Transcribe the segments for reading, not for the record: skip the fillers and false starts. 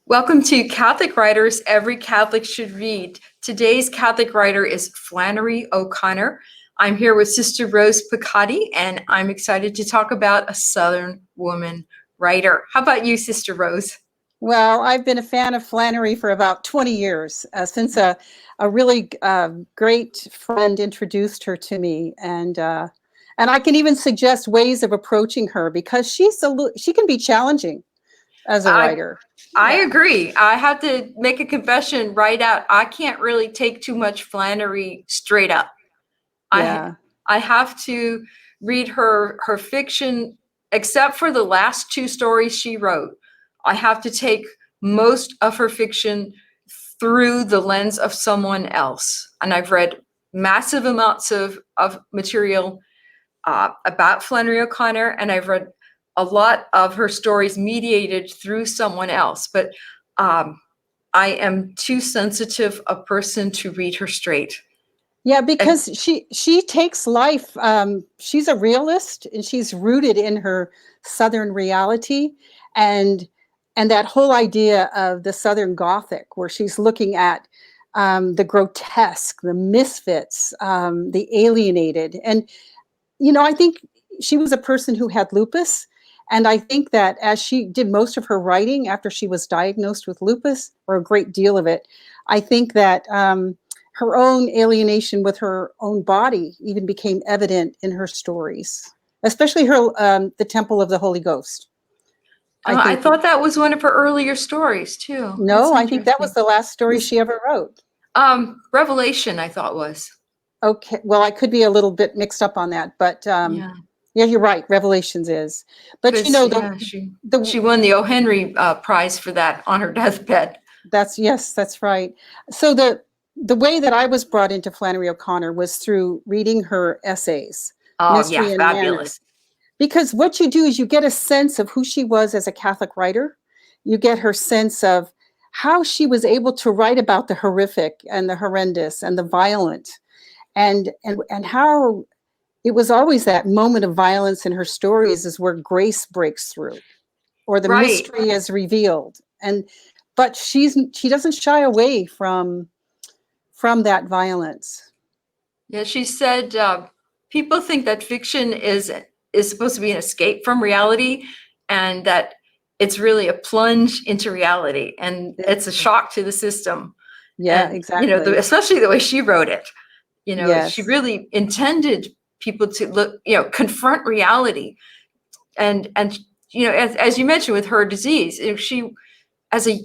Welcome to Catholic Writers Every Catholic Should Read. Today's Catholic writer is Flannery O'Connor. I'm here with Sister Rose Pacatte, and I'm excited to talk about a Southern woman writer. How about you, Sister Rose? Well, I've been a fan of Flannery for about 20 years, since a really great friend introduced her to me, and I can even suggest ways of approaching her because she can be challenging as a writer. I agree. I have to make a confession right out. I can't really take too much Flannery straight up. Yeah. I have to read her fiction, except for the last two stories she wrote. I have to take most of her fiction through the lens of someone else. And I've read massive amounts of material about Flannery O'Connor, and I've read a lot of her stories mediated through someone else. But I am too sensitive a person to read her straight. Yeah, because she takes life. She's a realist, and she's rooted in her Southern reality, and that whole idea of the Southern Gothic, where she's looking at the grotesque, the misfits, the alienated, and I think she was a person who had lupus, and I think that as she did most of her writing after she was diagnosed with lupus, or a great deal of it, I think that her own alienation with her own body even became evident in her stories, especially her The Temple of the Holy Ghost. I thought that was one of her earlier stories too. No, I think that was the last story she ever wrote. Revelation, I thought was. Okay, well, I could be a little bit mixed up on that, but yeah, you're right. Revelations is, but she won the O. Henry Prize for that on her deathbed. That's right. So the way that I was brought into Flannery O'Connor was through reading her essays. Mystery and fabulous. Manners. Because what you do is you get a sense of who she was as a Catholic writer. You get her sense of how she was able to write about the horrific and the horrendous and the violent, and how it was always that moment of violence in her stories is where grace breaks through, or the mystery is revealed. But she doesn't shy away from that violence. Yeah, she said people think that fiction is supposed to be an escape from reality, and that it's really a plunge into reality, and it's a shock to the system. Yeah, exactly. Especially the way she wrote it. She really intended people to look, confront reality, and as you mentioned with her disease, she, as a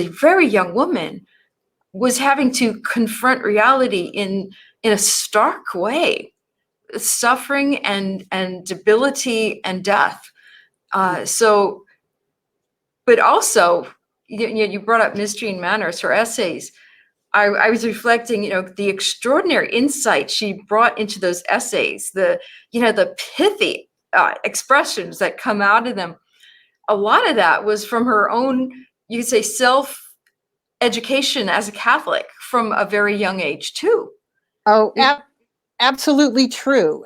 very young woman, was having to confront reality in a stark way, suffering and debility and death. But also, you brought up Mystery and Manners, her essays. I was reflecting, the extraordinary insight she brought into those essays, the pithy expressions that come out of them. A lot of that was from her own, you could say, self-education as a Catholic from a very young age too. Oh, absolutely true.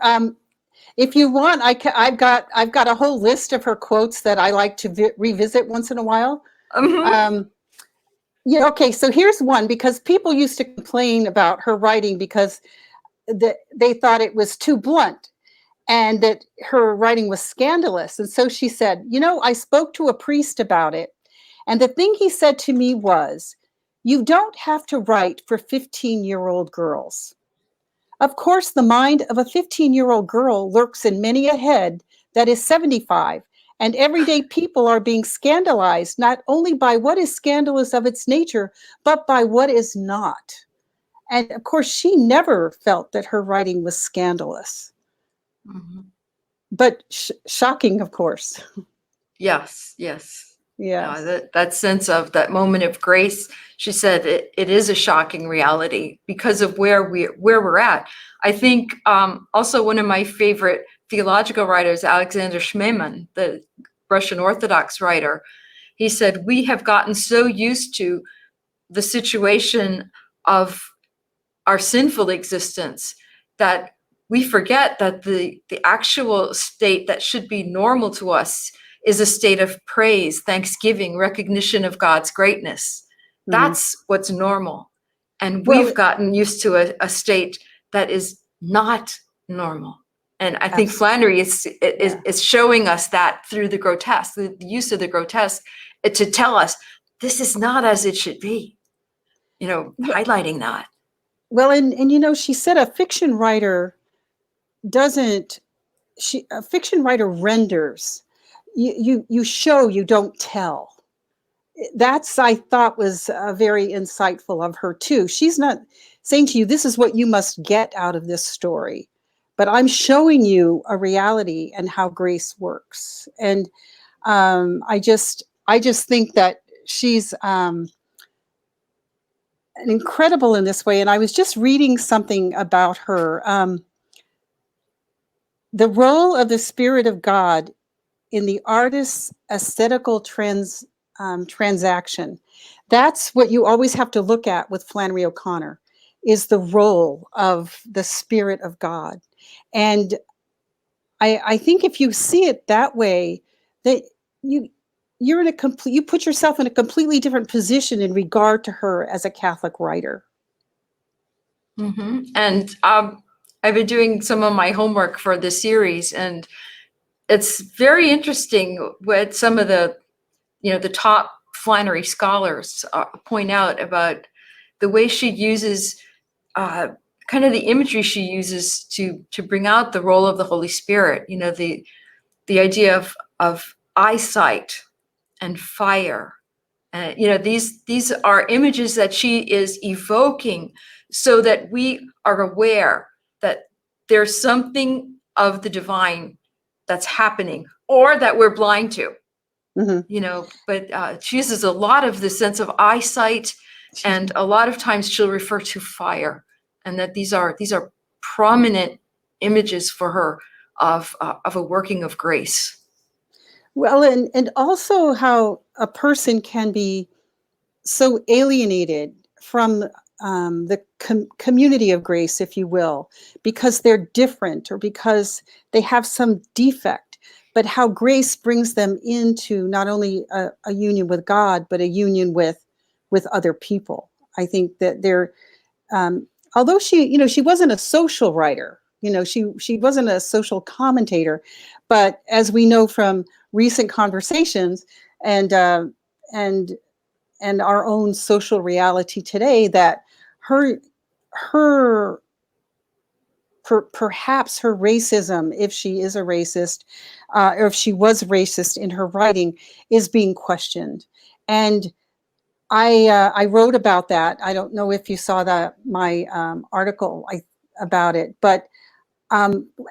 If you want, I've got a whole list of her quotes that I like to revisit once in a while. Mm-hmm. Yeah. Okay. So here's one, because people used to complain about her writing because they thought it was too blunt and that her writing was scandalous. And so she said, I spoke to a priest about it, and the thing he said to me was, "You don't have to write for 15-year-old girls. Of course, the mind of a 15-year-old girl lurks in many a head that is 75. And everyday people are being scandalized, not only by what is scandalous of its nature, but by what is not." And of course, she never felt that her writing was scandalous. Mm-hmm. But shocking, of course. Yes. Yeah. That sense of that moment of grace. She said it is a shocking reality because of where we're at. I think also one of my favorite theological writers, Alexander Schmemann, the Russian Orthodox writer, he said, we have gotten so used to the situation of our sinful existence that we forget that the actual state that should be normal to us is a state of praise, thanksgiving, recognition of God's greatness. That's what's normal. And Well, we've gotten used to a state that is not normal. And I think Flannery is showing us that through the grotesque, the use of the grotesque, to tell us this is not as it should be, highlighting that. Well, and she said a fiction writer a fiction writer renders. You show, you don't tell. That's, I thought, was very insightful of her too. She's not saying to you, this is what you must get out of this story, but I'm showing you a reality and how grace works. And I just think that she's incredible in this way. And I was just reading something about her. The role of the Spirit of God in the artist's aesthetical transaction. That's what you always have to look at with Flannery O'Connor, is the role of the Spirit of God. And I think if you see it that way, that you put yourself in a completely different position in regard to her as a Catholic writer. Mm-hmm. And I've been doing some of my homework for the series, and it's very interesting what some of the top Flannery scholars point out about the way she uses kind of the imagery she uses to bring out the role of the Holy Spirit. The idea of eyesight and fire. These are images that she is evoking so that we are aware that there's something of the divine that's happening or that we're blind to. But she uses a lot of the sense of eyesight, and a lot of times she'll refer to fire, and that these are prominent images for her of a working of grace. Well, and also how a person can be so alienated from the community of grace, if you will, because they're different or because they have some defect, but how grace brings them into not only a union with God, but a union with other people. I think that they're, although she wasn't a social writer, she wasn't a social commentator, but as we know from recent conversations and our own social reality today, that perhaps her racism, if she is a racist, or if she was racist in her writing, is being questioned. And I wrote about that. I don't know if you saw my article about it, but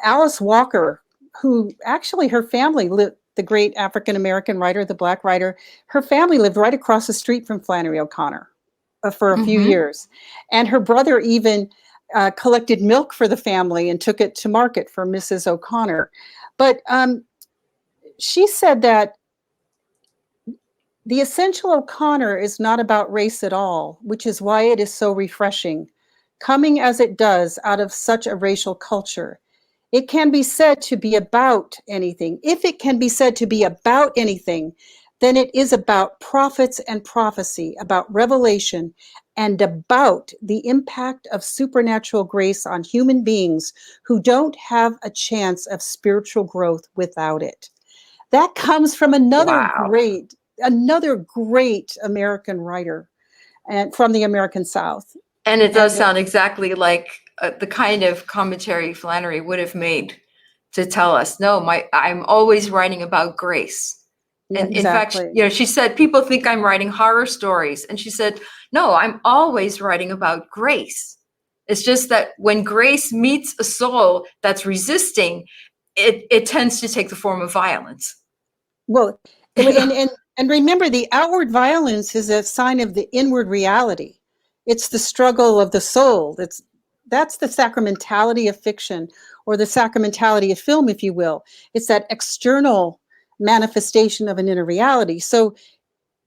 Alice Walker, who actually her family lived, the great African-American writer, the Black writer, her family lived right across the street from Flannery O'Connor for a few years. And her brother even collected milk for the family and took it to market for Mrs. O'Connor. But she said that the essential O'Connor is not about race at all, which is why it is so refreshing, coming as it does out of such a racial culture. It can be said to be about anything. If it can be said to be about anything, then it is about prophets and prophecy, about revelation, and about the impact of supernatural grace on human beings who don't have a chance of spiritual growth without it. That comes from another great American writer, and from the American South. And it does sound exactly like the kind of commentary Flannery would have made to tell us, no, I'm always writing about grace. And exactly. in fact, she said, people think I'm writing horror stories. And she said, no, I'm always writing about grace. It's just that when grace meets a soul that's resisting, it tends to take the form of violence. Well, and remember, the outward violence is a sign of the inward reality. It's the struggle of the soul. That's the sacramentality of fiction, or the sacramentality of film, if you will. It's that external manifestation of an inner reality. So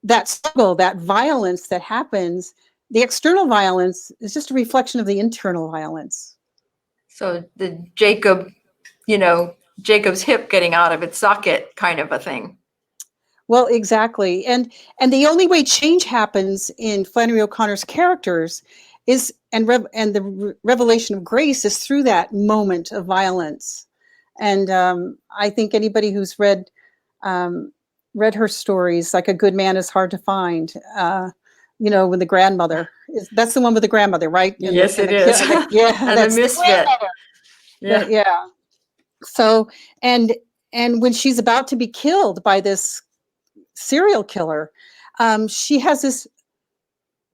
that struggle, that violence that happens, the external violence is just a reflection of the internal violence. So the Jacob's hip getting out of its socket kind of a thing. Well, exactly. And the only way change happens in Flannery O'Connor's characters is and the revelation of grace is through that moment of violence. And I think anybody who's um, read her stories, like A Good Man is Hard to Find, when the grandmother that's the one with the grandmother, right? Yes, And it is. yeah, And the that's the misfit. grandmother. Yeah. Yeah. So and and when she's about to be killed by this serial killer, she has this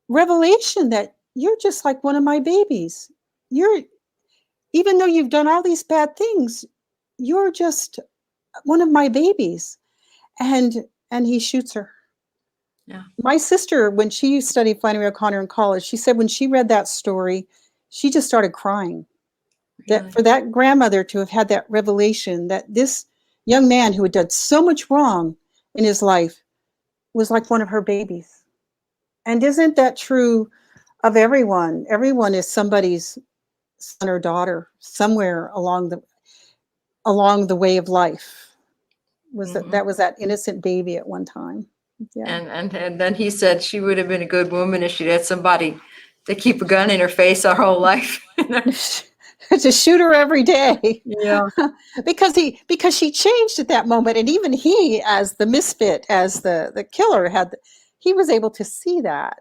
revelation that you're just like one of my babies. You're Even though you've done all these bad things, you're just one of my babies. And he shoots her. Yeah. My sister, when she studied Flannery O'Connor in college, she said when she read that story, she just started crying. That Really. for that grandmother to have had that revelation that this young man who had done so much wrong in his life was like one of her babies. And isn't that true of everyone? Everyone is somebody's son or daughter somewhere along the way of life. That was that innocent baby at one time. Yeah. And then he said she would have been a good woman if she'd had somebody to keep a gun in her face her whole life. To shoot her every day. Yeah. Because she changed at that moment, and even he, as the misfit, as the killer, he was able to see that.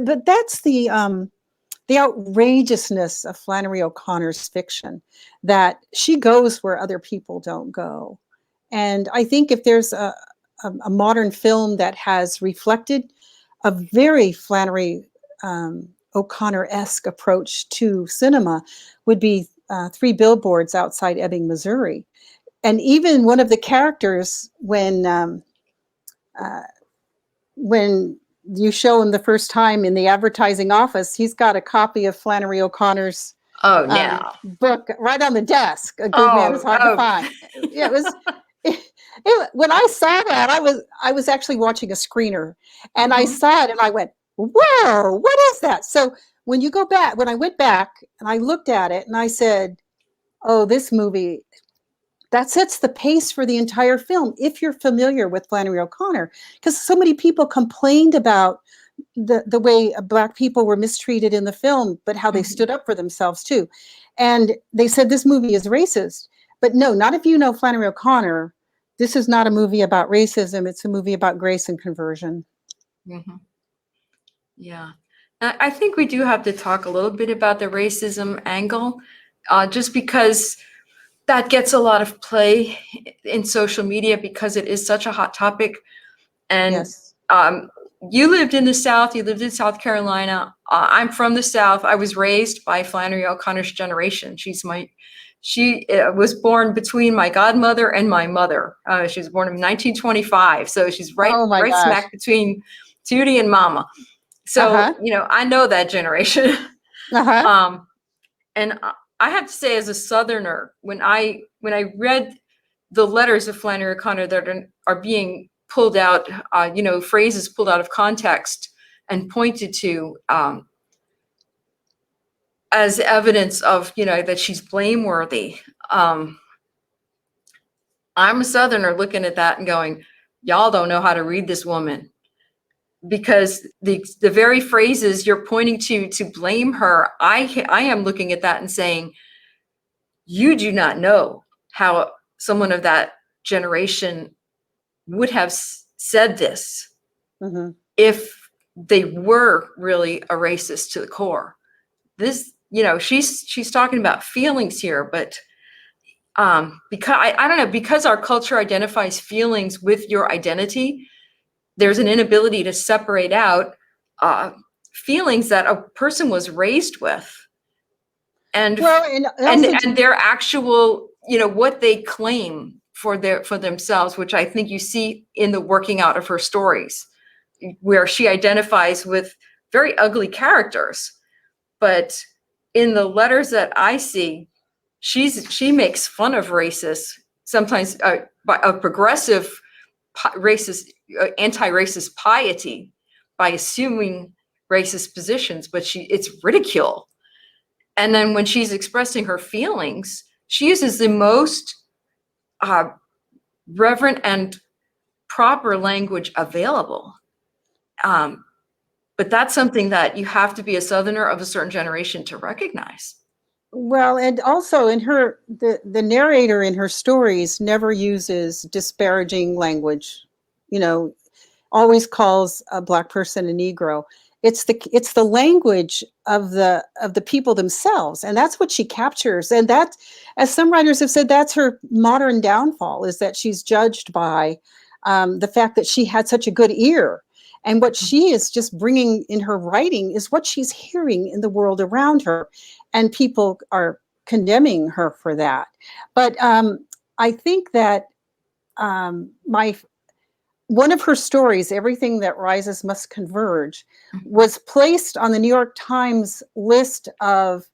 But that's the outrageousness of Flannery O'Connor's fiction, that she goes where other people don't go. And I think if there's a modern film that has reflected a very Flannery O'Connor-esque approach to cinema, would be Three Billboards Outside Ebbing, Missouri. And even one of the characters, when you show him the first time in the advertising office, he's got a copy of Flannery O'Connor's Oh, no. book right on the desk. A Good Man is Oh, Hard to Find. Yeah, it was. When I saw that, I was actually watching a screener, and I saw it, and I went, "Whoa, what is that?" So when I went back and I looked at it, and I said, "Oh, this movie." That sets the pace for the entire film if you're familiar with Flannery O'Connor, because so many people complained about the way Black people were mistreated in the film, but how they stood up for themselves too. And they said this movie is racist. But no, not if you know Flannery O'Connor. This is not a movie about racism. It's a movie about grace and conversion. Mm-hmm. Yeah. I think we do have to talk a little bit about the racism angle, just because that gets a lot of play in social media because it is such a hot topic. And Yes. you lived in the South. You lived in South Carolina. I'm from the South. I was raised by Flannery O'Connor's generation. She was born between my godmother and my mother. She was born in 1925, so she's Oh my right gosh. smack between Tootie and Mama. So Uh-huh. I know that generation. Uh-huh. And I have to say, as a Southerner, when I read the letters of Flannery O'Connor that are being pulled out, phrases pulled out of context and pointed to as evidence of, that she's blameworthy. I'm a Southerner looking at that and going, y'all don't know how to read this woman, because the very phrases you're pointing to blame her, I am looking at that and saying, you do not know how someone of that generation would have said this Mm-hmm. if they were really a racist to the core. This, she's talking about feelings here, but because I don't know, because our culture identifies feelings with your identity, there's an inability to separate out feelings that a person was raised with, and Well, and also, and their actual, what they claim for themselves, which I think you see in the working out of her stories, where she identifies with very ugly characters, but in the letters that I see, she makes fun of racists, sometimes a progressive racist, anti-racist piety, by assuming racist positions, but it's ridicule. And then when she's expressing her feelings, she uses the most reverent and proper language available. But that's something that you have to be a Southerner of a certain generation to recognize. Well, and also in her, the narrator in her stories never uses disparaging language, you know, always calls a Black person a Negro. It's the language of the people themselves, and that's what she captures. And that, as some writers have said, that's her modern downfall, is that she's judged by the fact that she had such a good ear. And what she is just bringing in her writing is what she's hearing in the world around her. And people are condemning her for that. But I think that one of her stories, Everything That Rises Must Converge, was placed on the New York Times list of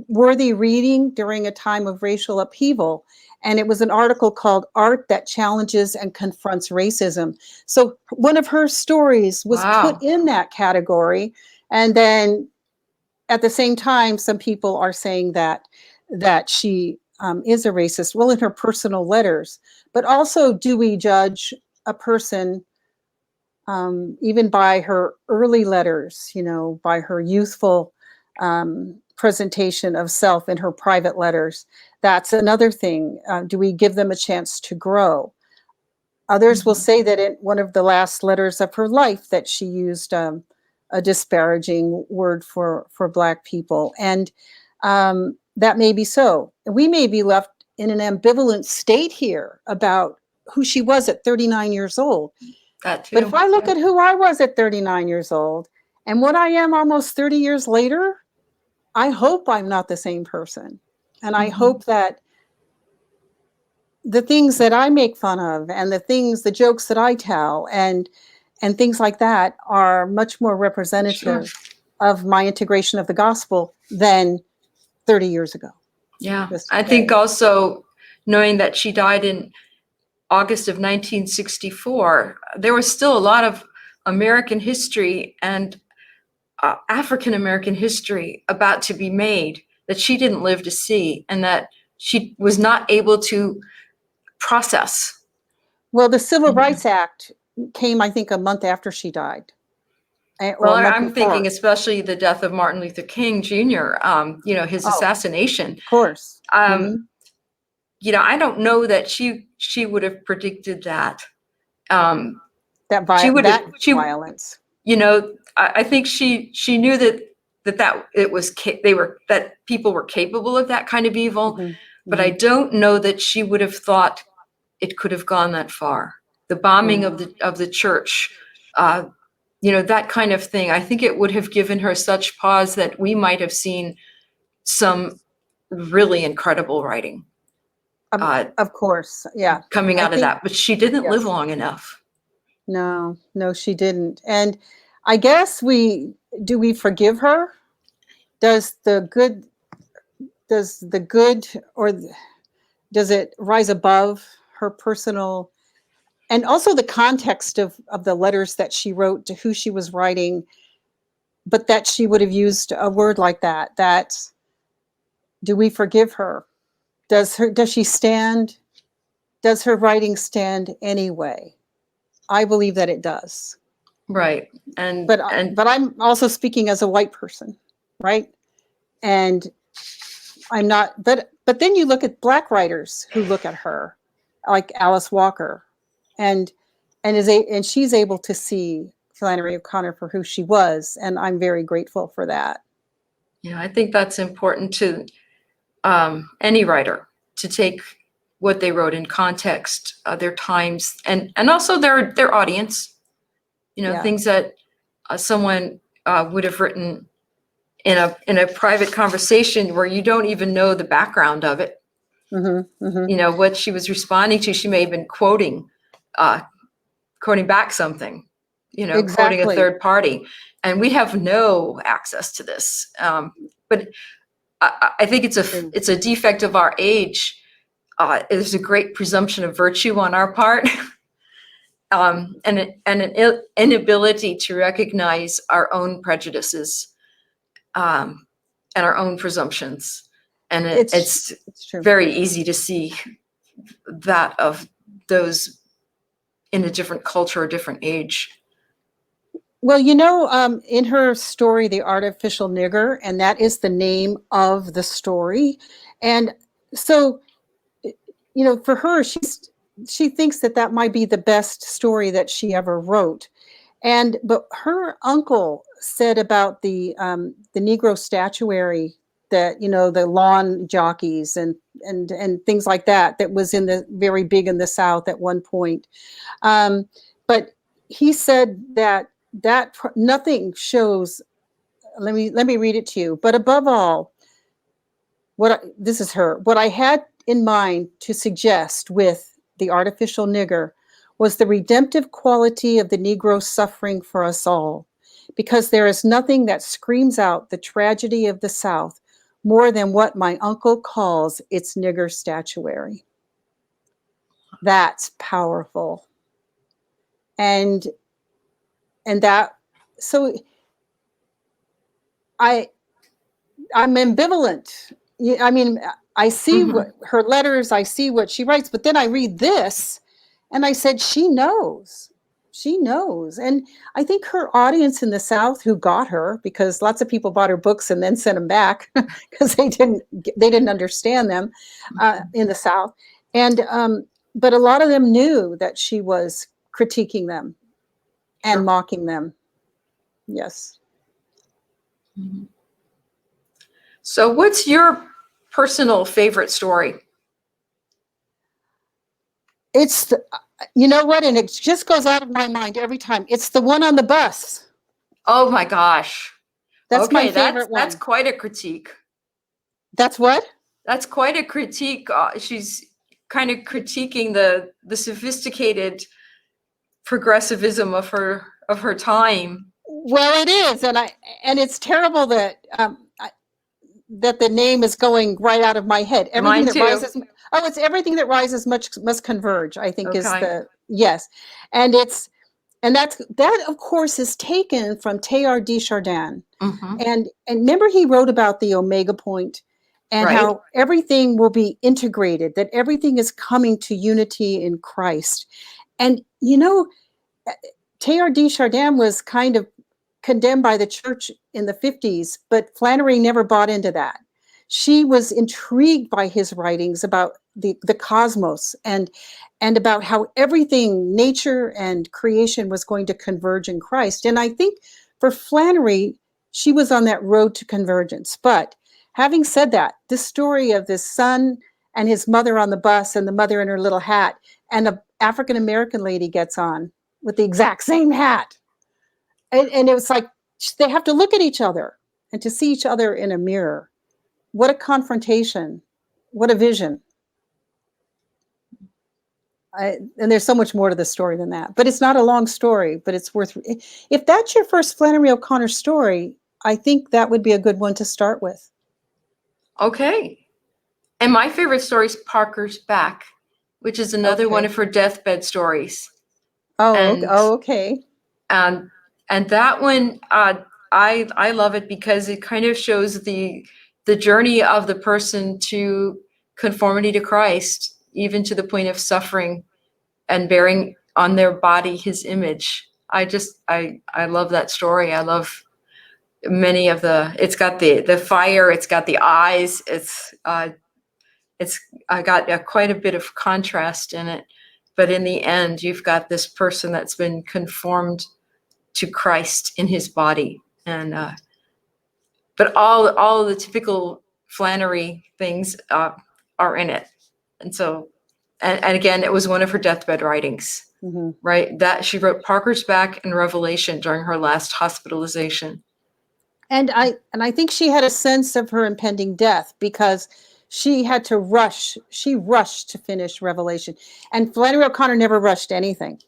worthy reading during a time of racial upheaval. And it was an article called Art That Challenges and Confronts Racism. So one of her stories was put in that category. And then at the same time, some people are saying that she is a racist, well, in her personal letters. But also, do we judge a person even by her early letters, you know, by her youthful presentation of self in her private letters? That's another thing. Do we give them a chance to grow? Others will say that in one of the last letters of her life that she used a disparaging word for Black people. And that may be so. We may be left in an ambivalent state here about who she was at 39 years old. That too. But if I look at who I was at 39 years old and what I am almost 30 years later, I hope I'm not the same person. And I hope that the things that I make fun of and the jokes that I tell and things like that are much more representative of my integration of the gospel than 30 years ago. Yeah, I think also knowing that she died in August of 1964, there was still a lot of American history and African American history about to be made that she didn't live to see and that she was not able to process. Well, the Civil Rights Act came, I think, a month after she died. Well, I'm thinking especially the death of Martin Luther King Jr., you know, his assassination. Of course. You know, I don't know that she would have predicted that. That violence. You know, I think she knew that it was that people were capable of that kind of evil, but I don't know that she would have thought it could have gone that far. The bombing of the church, you know, that kind of thing. I think it would have given her such pause that we might have seen some really incredible writing. Of course, yeah. Coming out of that, but she didn't live long enough. No, she didn't. And I guess do we forgive her? Does the good or does it rise above her personal, and also the context of the letters that she wrote to who she was writing, but that she would have used a word like that do we forgive her? Does she stand? Does her writing stand anyway? I believe that it does. Right. But I'm also speaking as a white person, right? And I'm not, but then you look at Black writers who look at her, like Alice Walker, and she's able to see Flannery O'Connor for who she was, and I'm very grateful for that. Yeah, I think that's important to any writer, to take what they wrote in context, their times, and also their audience. You know, things that someone would have written in a private conversation where you don't even know the background of it. You know, what she was responding to. She may have been quoting back something. You know, quoting a third party, and we have no access to this. But I think it's a defect of our age. There's a great presumption of virtue on our part, and an inability to recognize our own prejudices and our own presumptions. And it's very easy to see that of those in a different culture, a different age. Well, in her story, The Artificial Nigger, and that is the name of the story. And so, for her, she thinks that might be the best story that she ever wrote. But her uncle said about the Negro statuary, that the lawn jockeys and things like that was very big in the South at one point. But he said that nothing shows. Let me read it to you. But above all, this is her. What I had in mind to suggest with The Artificial Nigger was the redemptive quality of the Negro suffering for us all, because there is nothing that screams out the tragedy of the South more than what my uncle calls its nigger statuary. That's powerful. And that, so I'm ambivalent. I mean, I see what her letters, I see what she writes, but then I read this and I said, she knows. She knows. And I think her audience in the South who got her, because lots of people bought her books and then sent them back because they didn't understand them in the South. And but a lot of them knew that she was critiquing them and mocking them. Yes. Mm-hmm. So what's your personal favorite story? It's you know what? And it just goes out of my mind every time. It's the one on the bus. Oh my gosh. That's my favorite one. That's quite a critique. That's what? That's quite a critique. She's kind of critiquing the sophisticated progressivism of her time. Well, it is, and it's terrible that that the name is going right out of my head. Mine too. It's everything that rises must converge, I think. Okay. Is the yes. And that of course is taken from Teilhard de Chardin. Mm-hmm. And remember, he wrote about the omega point and how everything will be integrated, that everything is coming to unity in Christ. And Teilhard de Chardin was kind of condemned by the church in the 50s, but Flannery never bought into that. She was intrigued by his writings about the cosmos and about how everything, nature and creation, was going to converge in Christ. And I think for Flannery, she was on that road to convergence. But having said that, this story of this son and his mother on the bus, and the mother in her little hat, and an African-American lady gets on with the exact same hat. And it was like they have to look at each other and to see each other in a mirror. What a confrontation. What a vision. And there's so much more to the story than that. But it's not a long story, but it's worth... If that's your first Flannery O'Connor story, I think that would be a good one to start with. Okay. And my favorite story is Parker's Back, which is another one of her deathbed stories. Okay. And that one, I love it because it kind of shows the journey of the person to conformity to Christ, even to the point of suffering and bearing on their body his image. I love that story. I love many of it's got the fire, it's got the eyes, I got quite a bit of contrast in it. But in the end, you've got this person that's been conformed to Christ in his body. And but all the typical Flannery things are in it. And so, and again, it was one of her deathbed writings, right? That she wrote Parker's Back and Revelation during her last hospitalization. And I think she had a sense of her impending death because she had to rush. She rushed to finish Revelation. And Flannery O'Connor never rushed anything.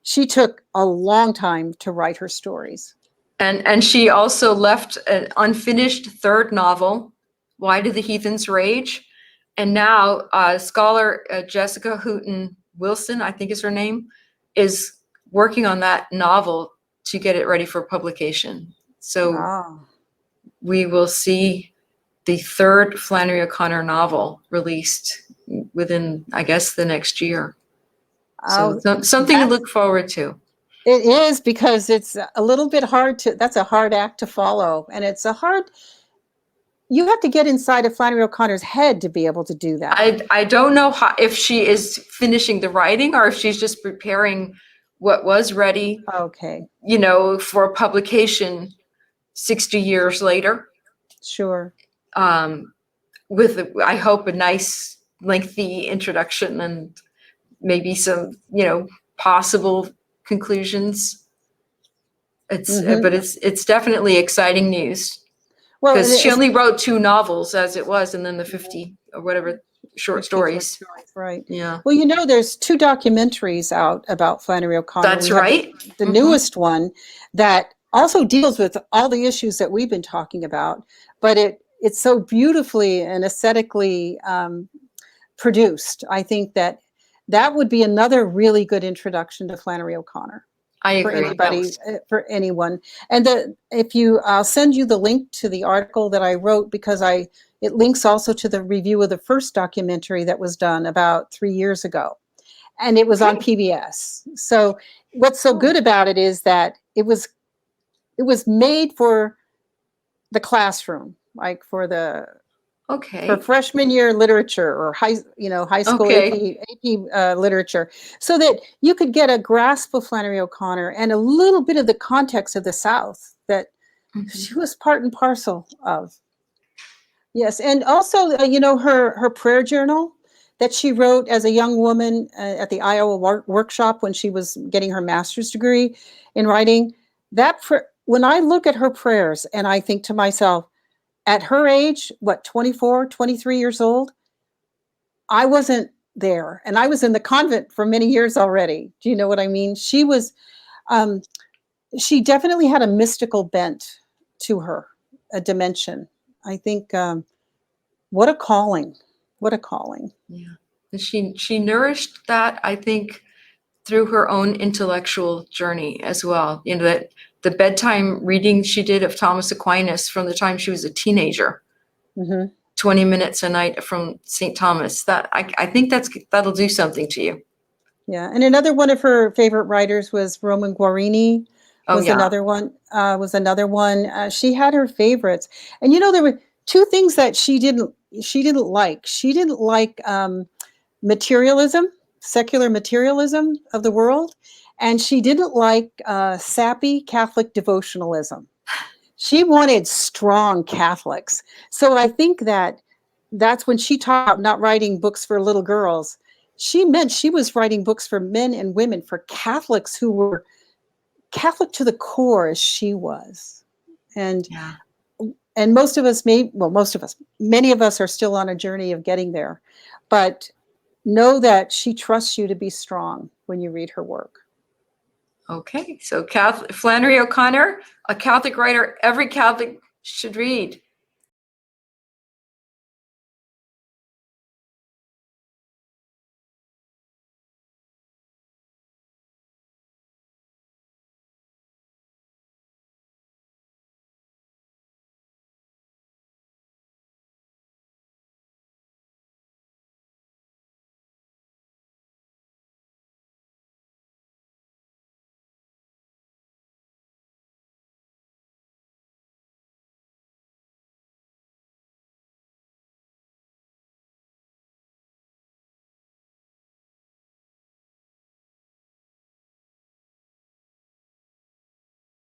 She took a long time to write her stories. And she also left an unfinished third novel, Why Do the Heathens Rage? And now scholar Jessica Houghton Wilson, I think is her name, is working on that novel to get it ready for publication. So we will see the third Flannery O'Connor novel released within, I guess, the next year. So something to look forward to. It is, because it's a little bit hard to, that's a hard act to follow. And it's a hard, you have to get inside of Flannery O'Connor's head to be able to do that. I don't know if she is finishing the writing or if she's just preparing what was ready, Okay, for publication 60 years later. sure. With, I hope, a nice lengthy introduction and maybe some, possible conclusions. But it's definitely exciting news. Well, Because she only wrote 2 novels as it was, and then the 50 or whatever short stories. Right. Yeah. Well, there's 2 documentaries out about Flannery O'Connor. That's right. The newest one that also deals with all the issues that we've been talking about, but it's so beautifully and aesthetically produced. I think that would be another really good introduction to Flannery O'Connor. I agree. For anybody, for anyone. And I'll send you the link to the article that I wrote, because it links also to the review of the first documentary that was done about 3 years ago. And it was on PBS. So what's so good about it is that it was made for the classroom, like for freshman year literature or high school AP literature, so that you could get a grasp of Flannery O'Connor and a little bit of the context of the South that she was part and parcel of. Yes, and also, her prayer journal that she wrote as a young woman at the Iowa workshop when she was getting her master's degree in writing. When I look at her prayers and I think to myself, at her age, 24, 23 years old, I wasn't there. And I was in the convent for many years already. Do you know what I mean? She definitely had a mystical bent to her, a dimension. I think, what a calling. What a calling. Yeah. And she nourished that, I think, through her own intellectual journey as well. That the bedtime reading she did of Thomas Aquinas from the time she was a teenager, 20 minutes a night from St. Thomas, that I think that'll do something to you. Yeah. And another one of her favorite writers was Roman Guarini. Another one. She had her favorites. And there were 2 things that she didn't like. She didn't like materialism, secular materialism of the world. And she didn't like sappy Catholic devotionalism. She wanted strong Catholics. So I think that's when she talked about not writing books for little girls. She meant she was writing books for men and women, for Catholics who were Catholic to the core as she was. And most of us many of us are still on a journey of getting there. But know that she trusts you to be strong when you read her work. Okay, so Flannery O'Connor, a Catholic writer every Catholic should read.